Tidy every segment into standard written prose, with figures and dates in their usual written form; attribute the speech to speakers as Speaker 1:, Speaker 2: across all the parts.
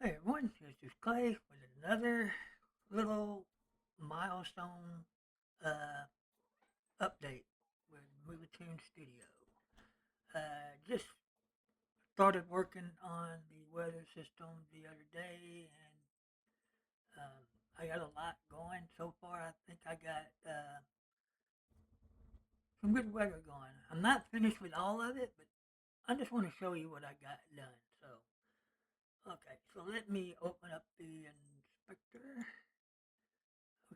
Speaker 1: Hey everyone, this is Clay with another little milestone uh, update with MuviToon Studio. Just started working on the weather system the other day, and I got a lot going so far. I think I got some good weather going. I'm not finished with all of it, but I just want to show you what I got done. Okay, so let me open up the inspector.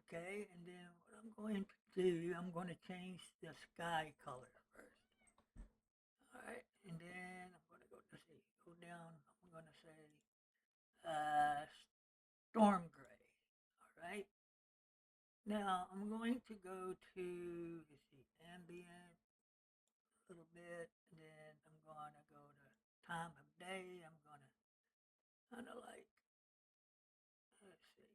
Speaker 1: Okay, and then what I'm going to do, I'm going to change the sky color first. Alright, and then I'm going to go, let's see, go down, I'm going to say uh, storm gray. Alright, now I'm going to go to, let's see, ambient a little bit, and then I'm going to go to time of day. I'm going to kind of like, let's see,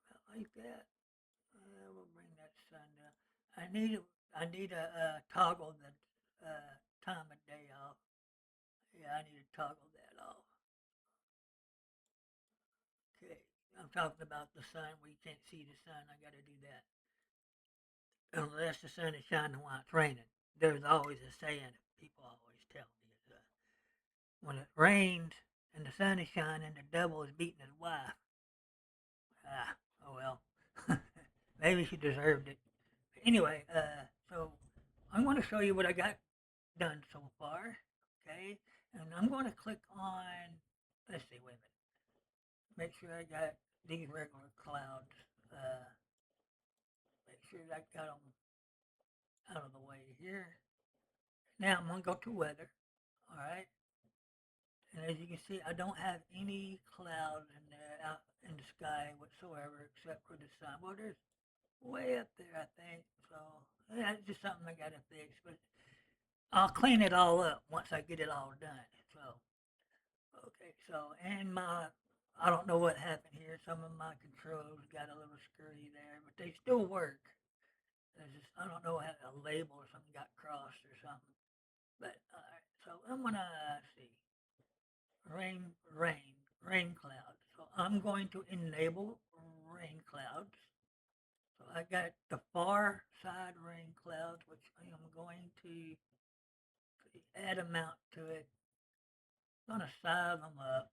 Speaker 1: about like that. We'll bring that sun down. I need a, I need a toggle the time of day off. Yeah, I need to toggle that off. Okay, I'm talking about the sun. We can't see the sun. I got to do that unless the sun is shining while it's raining. There's always a saying that people always tell me is when it rains and the sun is shining, the devil is beating his wife. Ah, oh well. Maybe she deserved it. Anyway, so I'm going to show you what I got done so far. Okay, and I'm going to click on. Let's see, wait a minute. Make sure I got these regular clouds. Uh, make sure I got them out of the way here. Now I'm going to go to weather. All right, and as you can see, I don't have any clouds in there out in the sky whatsoever except for the sun. Well, there's way up there, I think. So yeah, it's just something I got to fix, but I'll clean it all up once I get it all done. So, okay, so, and I don't know what happened here. Some of my controls got a little screwy there, but they still work. There's just, I don't know, how a label or something got crossed or something. But, alright, so I'm gonna see. Rain, rain, rain clouds. So I'm going to enable rain clouds. So I got the far side rain clouds, which I am going to add amount to it. I'm gonna size them up.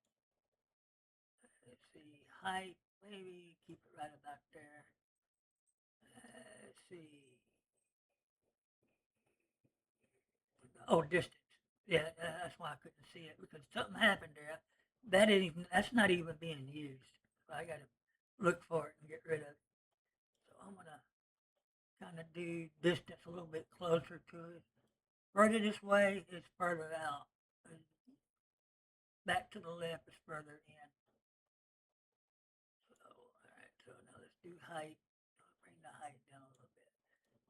Speaker 1: Let's see, height, maybe keep it right about there. Let's see. Oh, distance. Yeah, that's why I couldn't see it because something happened there. That's not even being used. So I got to look for it and get rid of it. So I'm gonna kind of do distance a little bit closer to it. Further this way is further out. Back to the left is further in. So all right. So now let's do height. I'll bring the height down a little bit.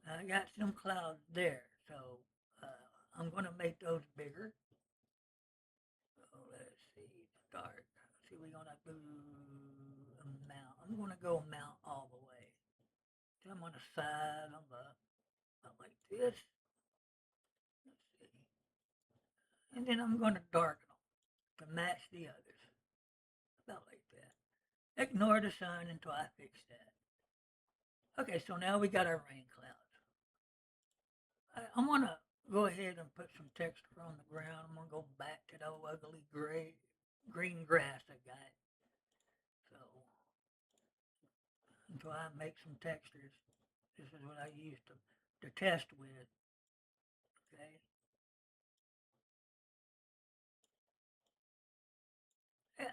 Speaker 1: Now I got some clouds there, so I'm gonna make those bigger. So let's see, dark. See, we're gonna do amount. I'm gonna go amount all the way. So I'm gonna size them up like this. Let's see, and then I'm gonna darken them to match the others, about like that. Ignore the sun until I fix that. Okay, so now we got our rain clouds. I'm gonna go ahead and put some texture on the ground. I'm gonna go back to the ugly gray green grass I got. So until I make some textures, this is what I use to test with. Okay.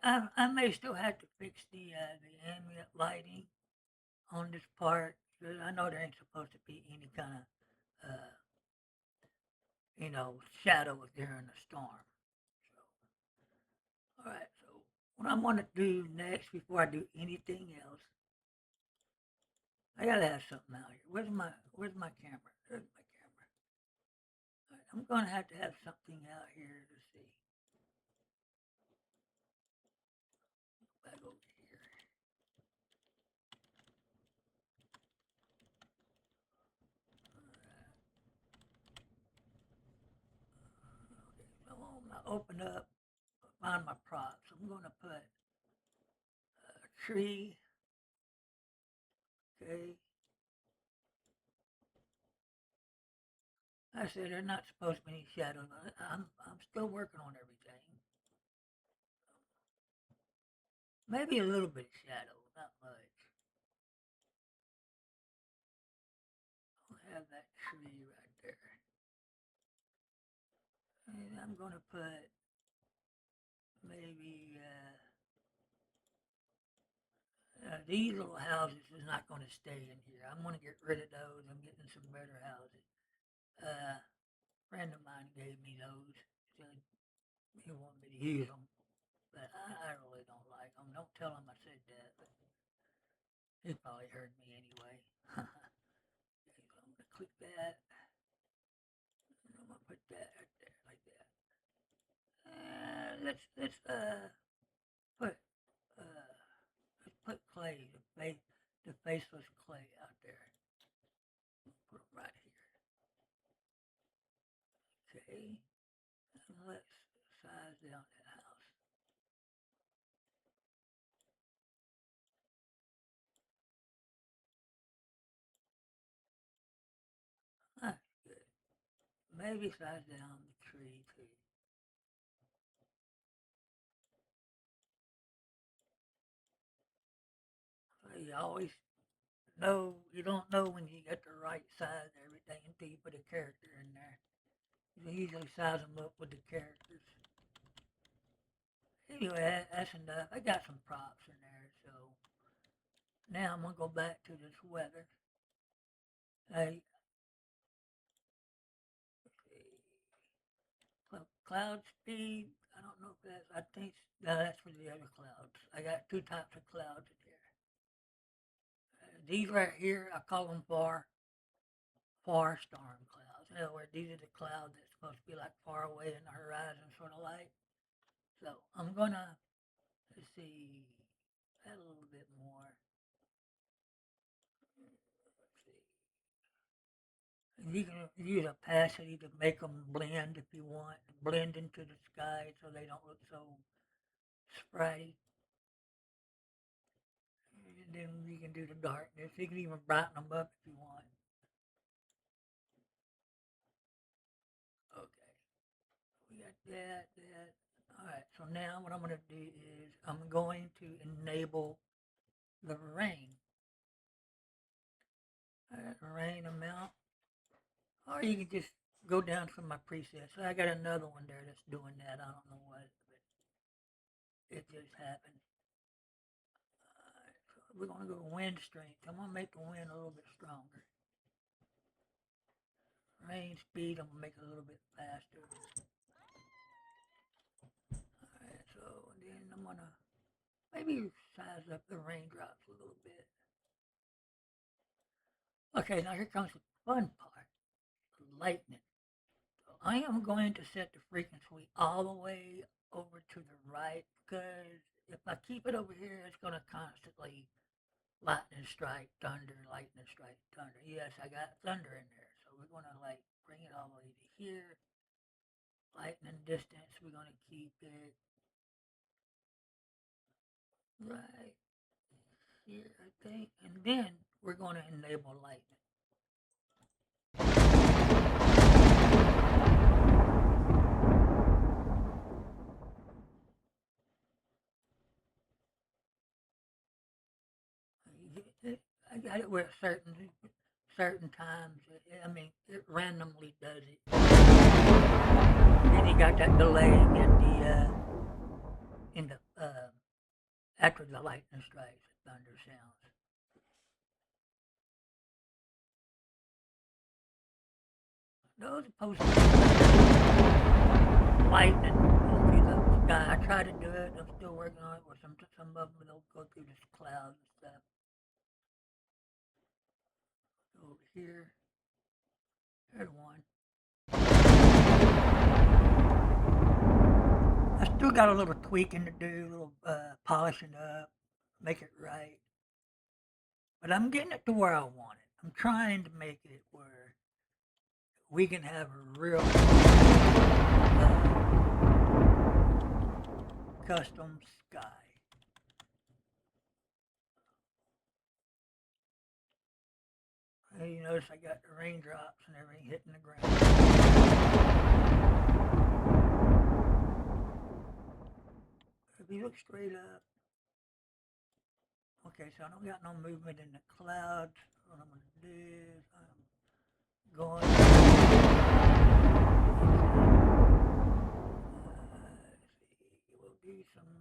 Speaker 1: I may still have to fix the ambient lighting on this part. I know there ain't supposed to be any kind of shadows during the storm. So all right. So what I'm gonna do next before I do anything else, I gotta have something out here. Where's my camera? There's my camera. All right, I'm gonna have to have something out here to see. Back over here. open up, find my props. I'm gonna put a tree. Okay. I said there's not supposed to be any shadows. I'm still working on everything. Maybe a little bit of shadow, not much. I'll have that tree right there. And I'm gonna put maybe these little houses is not going to stay in here. I'm going to get rid of those. I'm getting some better houses. A friend of mine gave me those. Said he wanted me to use them, but I really don't like them. Don't tell him I said that, but he probably heard me anyway. Okay, so I'm going to click that. And I'm going to put that right there, like that. Let's put uh, let's put clay, the faceless clay out there. Put them right here. Okay. And let's size down that house. That's good. Maybe size down the tree too. You always know, you don't know when you get the right size and everything until you put a character in there. You usually size them up with the characters. Anyway, that's enough. I got some props in there, so now I'm going to go back to this weather. Hey, cloud speed, I don't know if that's, I think, no, that's for the other clouds. I got two types of clouds in here. These right here, I call them far storm clouds. In other words, these are the clouds that's supposed to be like far away in the horizon, sort of like. So I'm gonna, let's see, add a little bit more. Let's see. You can use opacity to make them blend if you want, blend into the sky so they don't look so spritey. And then you can do the darkness. You can even brighten them up if you want. Okay, we got that. Alright, so now what I'm going to do is I'm going to enable the rain. Rain amount. Or you can just go down to my presets. So I got another one there that's doing that. I don't know what, but it just happened. So we're going to go wind strength. I'm going to make the wind a little bit stronger. Rain speed, I'm going to make it a little bit faster. Alright, so then I'm going to maybe size up the raindrops a little bit. Okay, now here comes the fun part, lightning. So I am going to set the frequency all the way over to the right because if I keep it over here, it's going to constantly lightning strike, thunder, lightning strike, thunder. Yes, I got thunder in there, so we're going to like bring it all the way to here. Lightning distance, we're going to keep it right here, I think, and then we're going to enable lightning. I got it where certain times. I mean, it randomly does it. Then you got that delay in the after the lightning strikes, the thunder sounds. Those are supposed to be lightning through the sky. I try to do it. I'm still working on it. Or some of them they'll go through this clouds and stuff. Over here, there's one. I still got a little tweaking to do, a little polishing up, make it right. But I'm getting it to where I want it. I'm trying to make it where we can have a real custom sky. And you notice I got the raindrops and everything hitting the ground. If you look straight up, okay, so I don't got no movement in the clouds. What I'm going to do is I'm going we'll do some,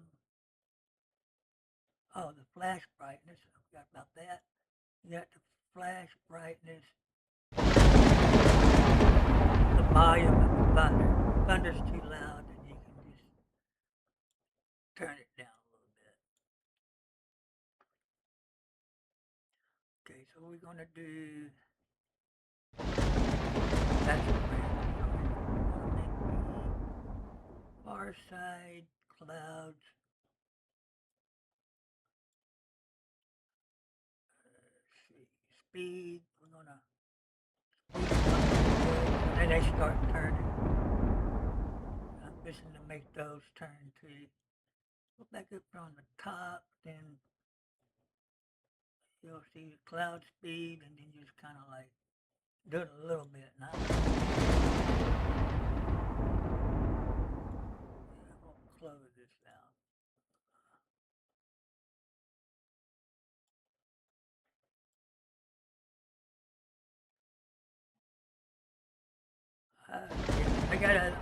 Speaker 1: oh, the flash brightness. I forgot about that. You got the flash brightness, the volume of the thunder. Thunder's too loud, and you can just turn it down a little bit. Okay, so we're going to do, that's what we're going to make the far side clouds. Let's see, speed, we're going to and they start turning. I'm fishing to make those turn to go back up on the top, then you'll see the cloud speed, and then just kind of like do it a little bit. Now, we'll close this down. Yeah,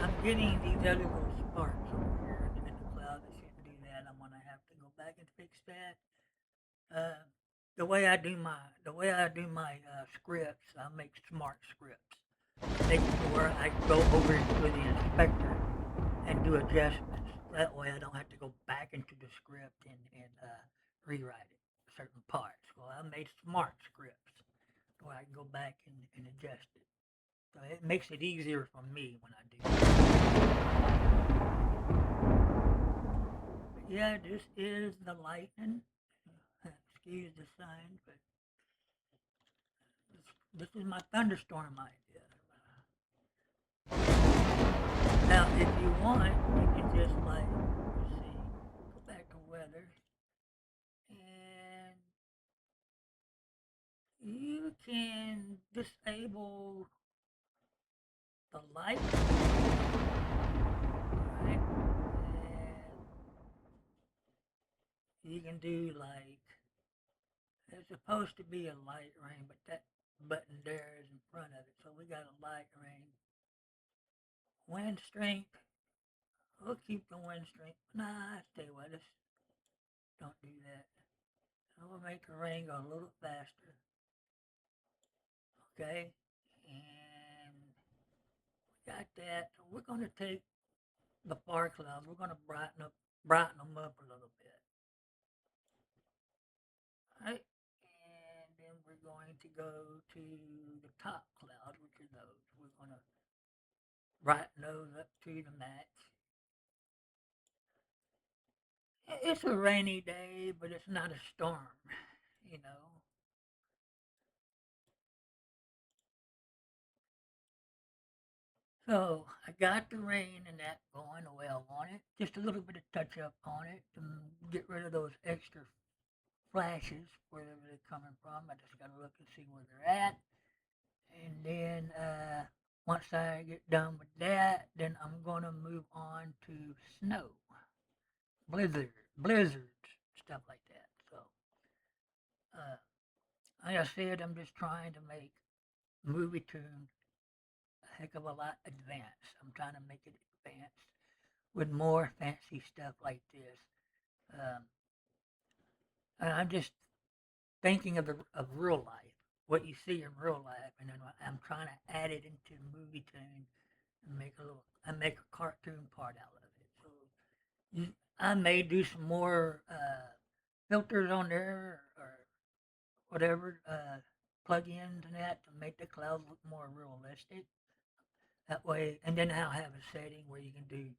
Speaker 1: I'm getting these other little sparks over here in the cloud. I shouldn't do that. I'm gonna have to go back and fix that. Uh, the way I do my scripts, I make smart scripts. Make it to where I go over into the inspector and do adjustments. That way, I don't have to go back into the script and rewrite it certain parts. Well, I made smart scripts where I can go back and adjust it. So it makes it easier for me when I do that. But yeah, this is the lightning. Excuse the sign, but this is my thunderstorm idea. Now, if you want, you can just like, let's see, go back to weather, and you can disable the light, right? And you can do like, there's supposed to be a light rain, but that button there is in front of it, so we got a light rain. Wind strength, we'll keep the wind strength. Nah, stay with us. Don't do that. I will make the rain go a little faster. Okay, and we got that. So we're going to take the far clouds. We're going to brighten them up a little bit. Right, and then we're going to go to the top cloud, which are those. We're going to brighten those up to the max. It's a rainy day, but it's not a storm, you know. So I got the rain and that going the way I want it. Just a little bit of touch up on it to get rid of those extra flashes, wherever they're coming from. I just got to look and see where they're at. And then once I get done with that, then I'm going to move on to snow, blizzards, stuff like that. So, uh, like I said, I'm just trying to make MuviToon a heck of a lot advanced. I'm trying to make it advanced with more fancy stuff like this. Um, and I'm just thinking of real life, what you see in real life, and then I'm trying to add it into MuviToon and make a cartoon part out of it. So I may do some more filters on there or whatever plugins and that to make the clouds look more realistic. That way, and then I'll have a setting where you can do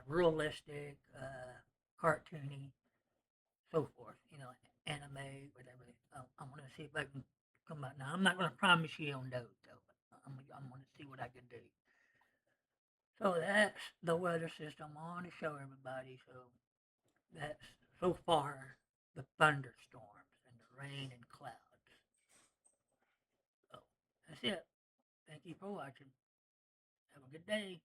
Speaker 1: realistic, cartoony, so forth. You know, anime, whatever. I'm gonna see if I can come out. Now, I'm not gonna promise you on those though. But I'm gonna see what I can do. So that's the weather system I want to show everybody. So that's so far the thunderstorms and the rain and clouds. So that's it. Thank you for watching. Have a good day.